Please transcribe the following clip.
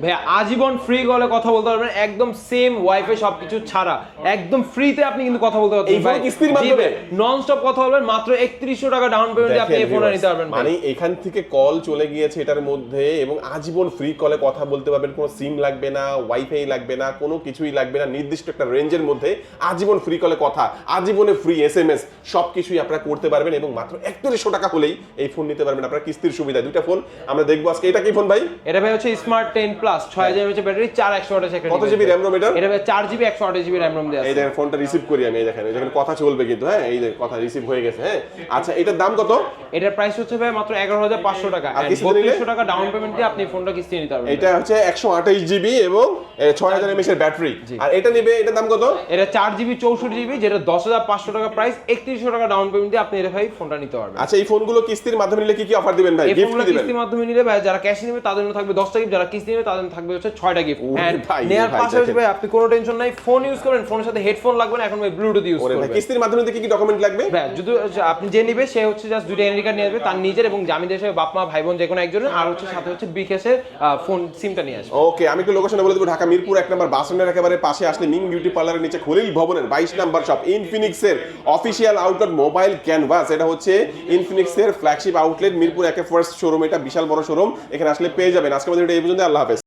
ভাইয়া আজীবন ফ্রি কলে কথা বলতে পারবেন, একদম সেম ওয়াইফাই সবকিছু ছাড়া একদম ফ্রিতে আপনি কিন্তু কথা বলতে পারবেন। এই ফোন কিস্তির মাধ্যমে নন স্টপ কথা বলবেন, মাত্র 3100 টাকা ডাউন পেমেন্টে আপনি এই ফোনটা নিতে পারবেন। মানে এখান থেকে কল চলে গিয়েছে এটার মধ্যে এবং আজীবন ফ্রি কলে কথা বলতে পারবেন, কোনো সিম লাগবে না, ওয়াইফাই লাগবে না, কোনো কিছুই লাগবে না, নির্দিষ্ট একটা রেঞ্জের মধ্যে আজীবন ফ্রি কলে কথা, আজীবনে ফ্রি এসএমএস সবকিছুই আপনারা করতে পারবেন এবং মাত্র 3100 টাকা হলেই এই ফোন নিতে পারবেন আপনারা কিস্তির সুবিধা। দুইটা ফোন আমরা দেখবো আজকে। এটা কি ফোন ভাই? এটা ভাই হচ্ছে smart 10 plus 6000 mAh battery, 4128 second. কত জিবি র‍্যাম রম এটা? এটা ভাই 4GB 128GB র‍্যাম রম দেয়া আছে। এই দেখেন ফোনটা রিসিভ করি আমি, এই দেখেন এখানে কথা চলবে কিন্তু। হ্যাঁ, এই যে কথা রিসিভ হয়ে গেছে। হ্যাঁ আচ্ছা, এটার দাম কত? এটার প্রাইস হচ্ছে ভাই মাত্র 11500 টাকা। আর আর কিস্তিতে নিলে 3200 টাকা ডাউন পেমেন্ট দিয়ে আপনি ফোনটা কিস্তি নিতে পারবেন। এটা হচ্ছে 128 জিবি এবং 6000 mAh এর ব্যাটারি। আর এটা নিবে, এটার দাম কত? এটা 4GB 64GB, যেটা 10500 টাকা প্রাইস, 3100 টাকা ডাউন পেমেন্ট দিয়ে আপনি এটা ভাই ফোনটা নিতে পারবেন। আচ্ছা, এই ফোনগুলো কিস্তির মাধ্যমে নিলে কি কি অফার দিবেন ভাই? এই গিফট ফোনগুলো কি দিবেন? কিস্তির মাধ্যমে নিলে ভাই যারা ক্যাশ নেবে তাদের জন্য থাকবে 10টা গিফট, যারা কিস্তি নেবে তাদের জন্য থাকবে হচ্ছে 6টা গিফট। এন্ড নেয়ার পাশাপাশি ভাই আপনি কোনো টেনশন নাই, ফোন ইউজ করবেন, ফোনের সাথে হেডফোন লাগবে না, এখন ভাই ব্লুটুথ ইউজ করবেন। কিস্তির মাধ্যমে কি কি ডকুমেন্ট লাগবে? ভাই যদি আপনি যে নিবে সে হচ্ছে জাস্ট দুটো এনআইডি কার্ড নিয়ে আসবে, তার নিজের এবং জামিন হিসেবে বাপ মা ভাই বোন যে কোনো একজনের, আর হচ্ছে সাথে হচ্ছে বিকাশের ফোন সিমটা নিয়ে আসবে। ওকে, আমি একটু লোকেশনে বলে দেবো। ঢাকা মিরপুর 1 নম্বর বাস স্ট্যান্ডের একেবারে পাশে আসলে মিং বিউটি পার্লারের নিচে খলিল ভবনের 22 নম্বর শপ ইনফিনিক্সের অফিশিয়াল আউটলেট মোবাইল ক্যানভাস। এটা হচ্ছে ইনফিনিক্সের flagship outlet, Mirpur 1 first showroom. এটা বিশাল বড় শোরুম, এখানে আসলে পেয়ে যাবেন। আজকে আমাদের এই পর্যন্ত, আল্লাহ হাফেজ।